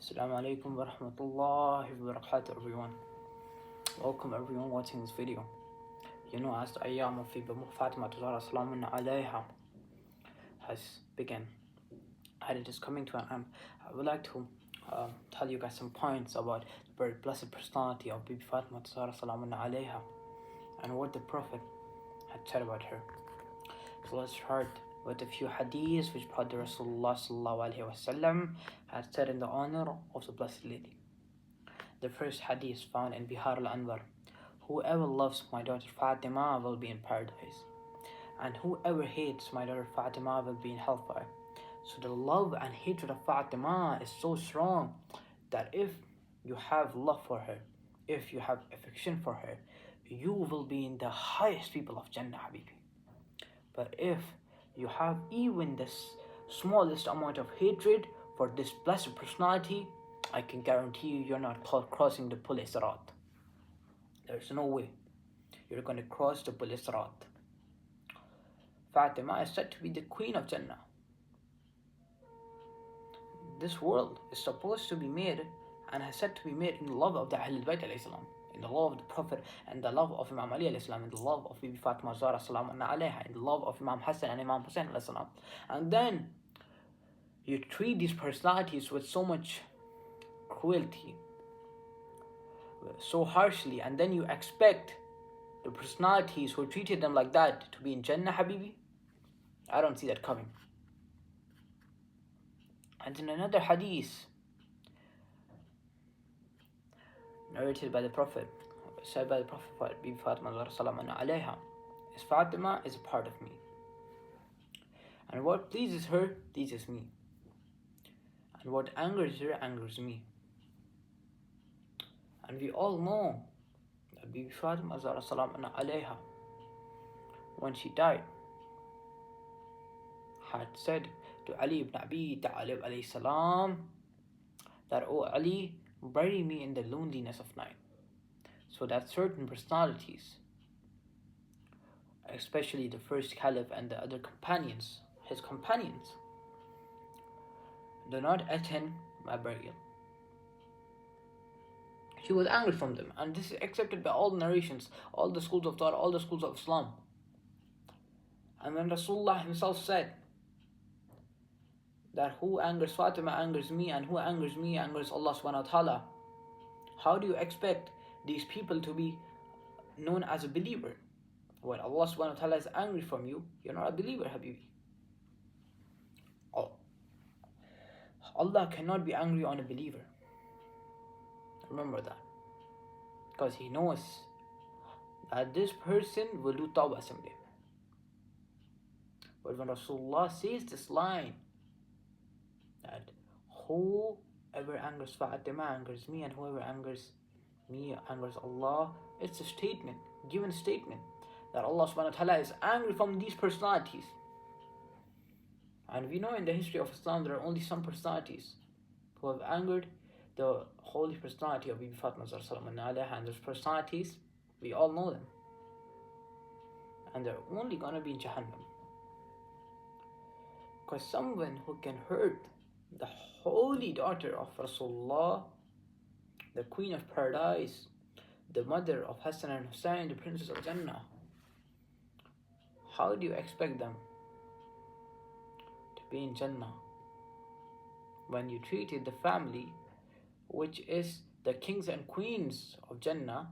Assalamu alaikum wa rahmatullahi wa barakatuh, everyone. Welcome everyone watching this video. As the ayam of Bibi Fatima salamun alayha has begun and it is coming to an end, I would like to tell you guys some points about the very blessed personality of Bibi Fatima salamun alayha and what the Prophet had said about her. So let's start with a few hadiths which Prophet Rasulullah sallallahu alaihi wasallam had said in the honor of the Blessed Lady. The first hadith found in Bihar al-Anwar: whoever loves my daughter Fatima will be in paradise, and whoever hates my daughter Fatima will be in hellfire. So the love and hatred of Fatima is so strong that if you have love for her, if you have affection for her, you will be in the highest people of Jannah, Habibi. But if you have even the smallest amount of hatred for this blessed personality, I can guarantee you're not crossing the Pul Sirat. There's no way you're going to cross the Pul Sirat. Fatima is said to be the queen of Jannah. This world is supposed to be made and is said to be made in the love of the Ahlul Bayt alayhi salam, in the love of the Prophet, and the love of Imam Ali alayhi salam, in the love of Bibi Fatima Zahra salamun alayha, in the love of Imam Hassan and Imam Hussain alayhi salam. And then you treat these personalities with so much cruelty, so harshly, and then you expect the personalities who treated them like that to be in Jannah, Habibi? I don't see that coming. And in another hadith narrated by the Prophet, said by the Prophet, Bibi Fatima alayha, is Fatima is a part of me, and what pleases her pleases me, and what angers her angers me. And we all know that Bibi Fatima alayha, when she died, had said to Ali ibn Abi Talib alayhi salam that, "Oh Ali, bury me in the loneliness of night." So that certain personalities, especially the first caliph and the other companions, his companions, do not attend my burial. She was angry from them, and this is accepted by all the narrations, all the schools of thought, all the schools of Islam. And when Rasulullah himself said that who angers Fatima angers me, and who angers me angers Allah subhanahu wa ta'ala, how do you expect these people to be known as a believer? When Allah subhanahu wa ta'ala is angry from you, you're not a believer, Habibi. Allah cannot be angry on a believer. Remember that. Because He knows that this person will do tawbah someday. But when Rasulullah says this line, that whoever angers Fatima angers me, and whoever angers me angers Allah, it's a statement, given statement, that Allah subhanahu wa ta'ala is angry from these personalities. And we know in the history of Islam there are only some personalities who have angered the holy personality of Bibi Fatima salamun alayha, and those personalities, we all know them, and they're only gonna be in Jahannam. Because someone who can hurt the holy daughter of Rasulullah, the queen of paradise, the mother of Hassan and Hussain, the princes of Jannah, how do you expect them to be in Jannah when you treated the family, which is the kings and queens of Jannah?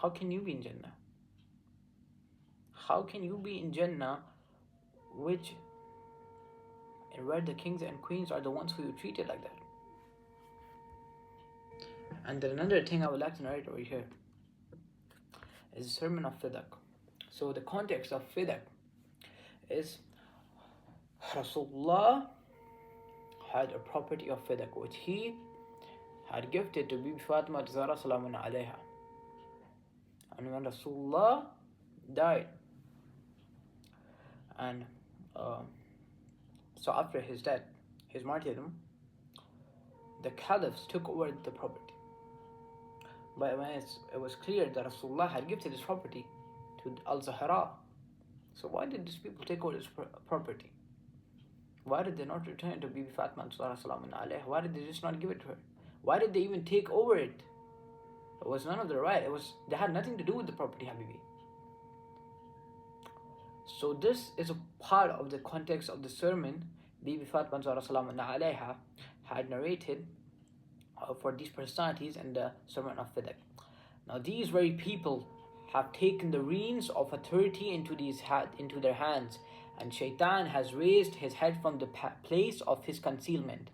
How can you be in Jannah? How can you be in Jannah where the kings and queens are the ones who you treated like that? And then another thing I would like to narrate over here is the sermon of Fidak. So the context of Fidak is Rasulullah had a property of Fidak which he had gifted to Bibi Fatima Zahra salamun alayha. And when Rasulullah died, and so after his death, his martyrdom, the caliphs took over the property. But when it was clear that Rasulullah had gifted his property to Al-Zahra, so why did these people take over this property? Why did they not return it to Bibi Fatima salamun alayha? Why did they just not give it to her? Why did they even take over it? It was none of their right. They had nothing to do with the property, Habibi. So this is a part of the context of the sermon Bibi Fatima salamun alayha had narrated for these personalities in the Sermon of Fidak. Now these very people have taken the reins of authority into their hands, and Shaitan has raised his head from the place of his concealment,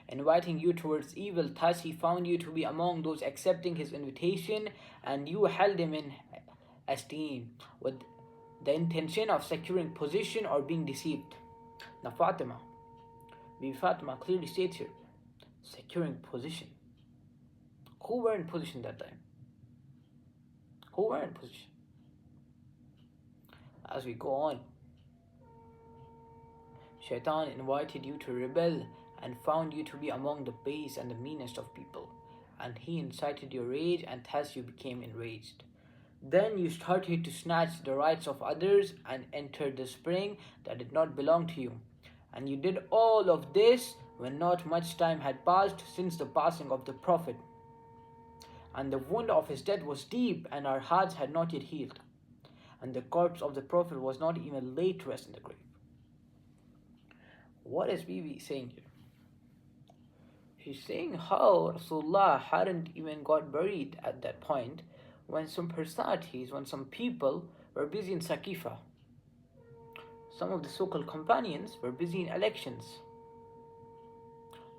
inviting you towards evil. Thus he found you to be among those accepting his invitation, and you held him in esteem with the intention of securing position or being deceived. Now Bibi Fatima clearly states here, securing position. Who were in position that time? Who were in position? As we go on, Shaitan invited you to rebel and found you to be among the base and the meanest of people, and he incited your rage, and thus you became enraged. Then you started to snatch the rights of others and entered the spring that did not belong to you. And you did all of this when not much time had passed since the passing of the Prophet, and the wound of his death was deep, and our hearts had not yet healed, and the corpse of the Prophet was not even laid to rest in the grave. What is Bibi saying here? She's saying how Rasulullah hadn't even got buried at that point, when some personalities, when some people were busy in Saqifa. Some of the so-called companions were busy in elections.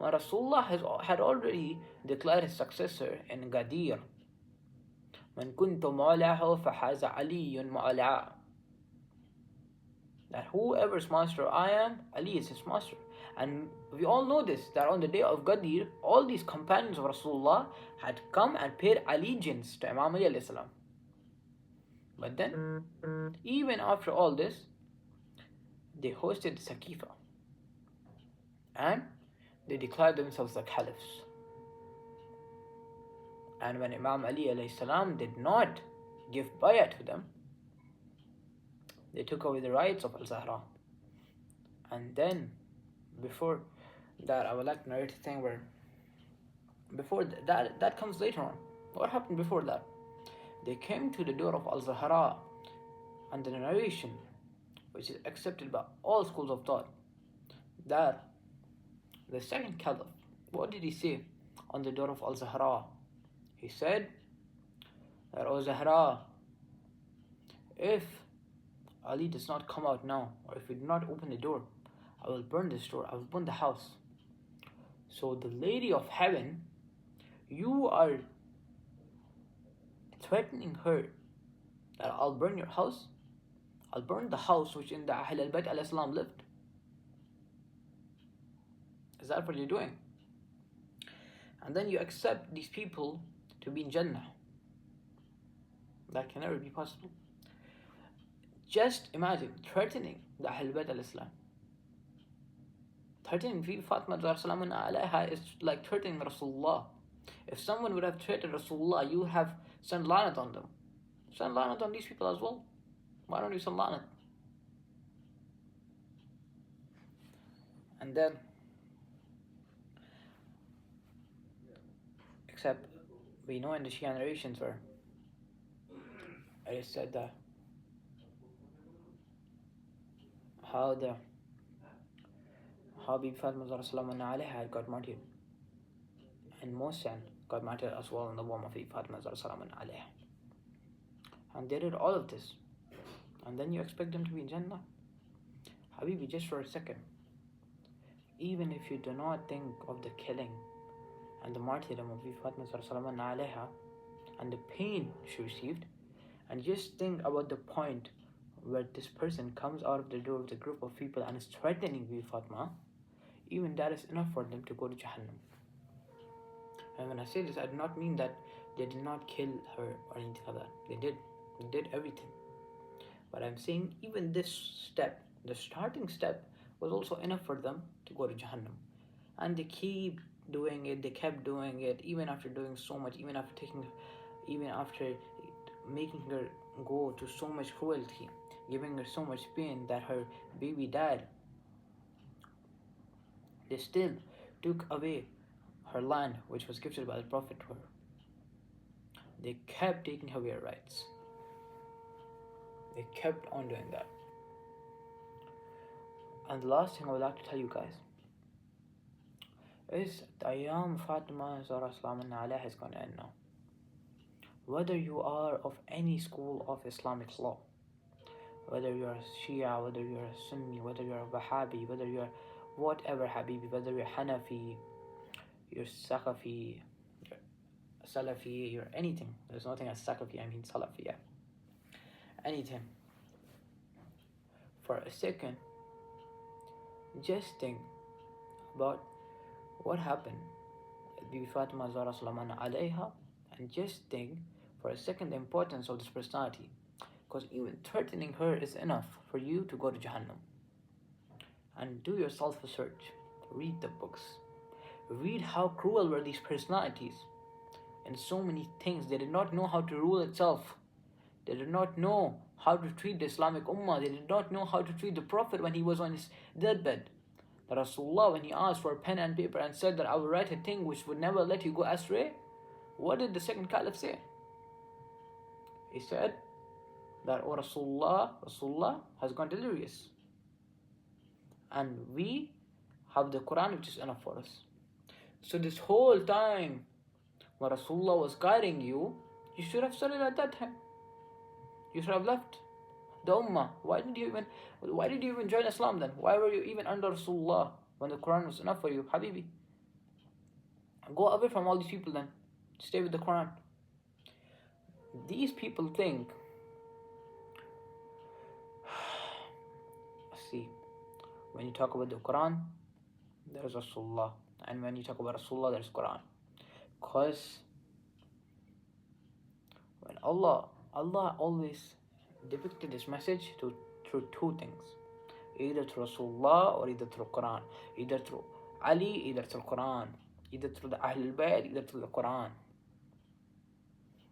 Now Rasulullah had already declared his successor in Ghadir. من كنت مولاها فحاز علي مولاها. That whoever's master I am, Ali is his master. And we all know this, that on the day of Ghadir, all these companions of Rasulullah had come and paid allegiance to Imam Ali alayhi salam. But then, even after all this, they hosted Saqifa. And they declared themselves the caliphs. And when Imam Ali alayhi salam did not give bay'ah to them, they took away the rights of Al-Zahra. And then, before that, I would like to narrate a thing where, before that comes later on. What happened before that? They came to the door of Al-Zahra, and the narration, which is accepted by all schools of thought, that the second caliph, what did he say on the door of Al-Zahra? He said that, O Zahra, if Ali does not come out now, or if we do not open the door, I will burn this door, I will burn the house. So the Lady of Heaven, you are threatening her that I'll burn your house, I'll burn the house which in the Ahl al-Bayt al-Islam lived. Is that what you're doing? And then you accept these people to be in Jannah. That can never be possible. Just imagine threatening the Ahl al-Bayt al-Islam. Threatening Bibi Fatima alayha is like threatening Rasulullah. If someone would have threatened Rasulullah, you would have sent lanat on them. Send lanat on these people as well. Why don't you send lanat? And then, except we know in the Shia narrations where it is said that how Bibi Fatima alayha had got martyred, and Mohsen got martyred as well in the womb of Bibi Fatima alayha. And they did all of this, and then you expect them to be in Jannah? Habibi, just for a second, even if you do not think of the killing and the martyrdom of Bibi Fatima alayha and the pain she received, and just think about the point where this person comes out of the door of the group of people and is threatening Bibi Fatima, even that is enough for them to go to Jahannam. And when I say this, I do not mean that they did not kill her or anything like that. They did everything. But I'm saying even this step, the starting step, was also enough for them to go to Jahannam. And they keep doing it, they kept doing it, even after doing so much, even after making her go to so much cruelty, giving her so much pain that her baby died They still took away her land, which was gifted by the Prophet to her. They kept taking away her rights. They kept on doing that. And the last thing I would like to tell you guys is the Ayam Fatima Zahra Salamun has gone in now. Whether you are of any school of Islamic law, whether you're a Shia, whether you're a Sunni, whether you're a Wahhabi, whether you're whatever Habibi, whether you're Hanafi, you're Saqafi, you're Salafi, you're anything. There's nothing as Saqafi, I mean Salafi, yeah. Anything. For a second, just think about what happened with Bibi Fatima Zahra Salamun alayha, and just think for a second the importance of this personality. Because even threatening her is enough for you to go to Jahannam. And do yourself a search. Read the books. Read how cruel were these personalities. In so many things, they did not know how to rule itself. They did not know how to treat the Islamic Ummah. They did not know how to treat the Prophet when he was on his deathbed. The Rasulullah, when he asked for pen and paper and said that I will write a thing which would never let you go astray, what did the second caliph say? He said that Rasulullah has gone delirious. And we have the Quran, which is enough for us. So this whole time when Rasulullah was guiding you, you should have studied at that time. You should have left the Ummah. Why did you even join Islam then? Why were you even under Rasulullah when the Quran was enough for you, Habibi? Go away from all these people then. Stay with the Quran. These people think, see, when you talk about the Quran, there is Rasulullah. And when you talk about Rasulullah, there is Quran. Because when Allah always depicted this message through two things. Either through Rasulullah or either through Quran. Either through Ali, either through Quran. Either through the Ahlul Bayt, either through the Quran.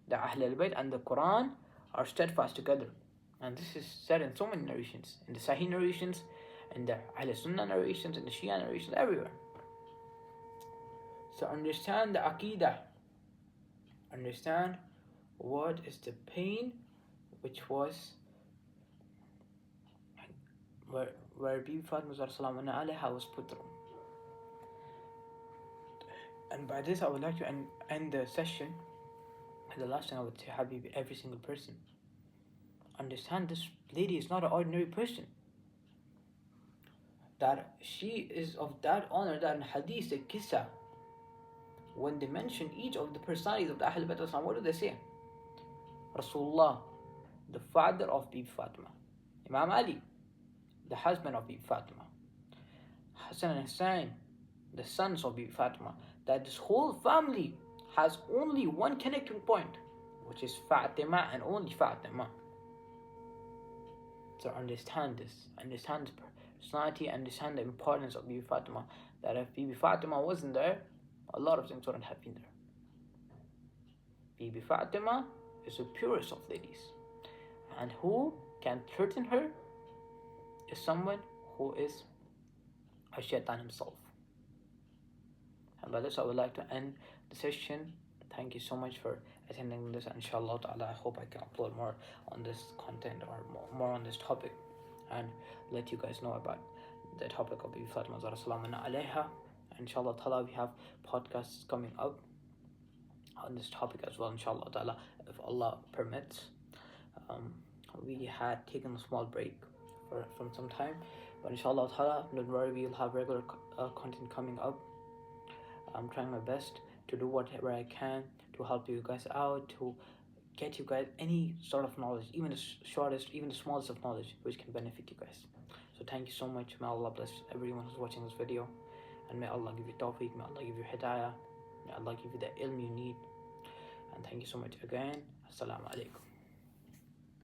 The Ahlul Bayt and the Quran are steadfast together. And this is said in so many narrations. In the Sahih narrations, in the Ahl Sunnah narrations, in the Shia narrations, everywhere. So understand the Aqidah. Understand what is the pain which was where Bibi Fatima Zahra Salamun alayha was put through. And by this I would like to end the session. And the last thing I would say, Habibi, every single person, understand this lady is not an ordinary person. That she is of that honor that in Hadith, the Qissa, when they mention each of the personalities of the Ahlul Bayt, what do they say? Rasulullah, the father of Bibi Fatima. Imam Ali, the husband of Bibi Fatima. Hassan and Hussein, the sons of Bibi Fatima. That this whole family has only one connecting point, which is Fatima and only Fatima. So understand this. Understand this personality. Understand the importance of Bibi Fatima. That if Bibi Fatima wasn't there, a lot of things wouldn't have been there. Bibi Fatima is the purest of ladies. And who can threaten her is someone who is a shaitan himself. And by this I would like to end the session. Thank you so much for attending this. Inshallah ta'ala, I hope I can upload more on this content or more on this topic and let you guys know about the topic of Bibi Fatima Zahra Salamun alayha. Inshallah ta'ala, we have podcasts coming up on this topic as well, inshallah ta'ala, if Allah permits. We had taken a small break from some time, but inshallah ta'ala, don't worry, we'll have regular content coming up. I'm trying my best to do whatever I can to help you guys out, to get you guys any sort of knowledge, even the shortest, even the smallest of knowledge, which can benefit you guys. So thank you so much. May Allah bless everyone who's watching this video, and may Allah give you tawfiq, may Allah give you hidayah, may Allah give you the ilm you need. And thank you so much again. Assalamu alaikum.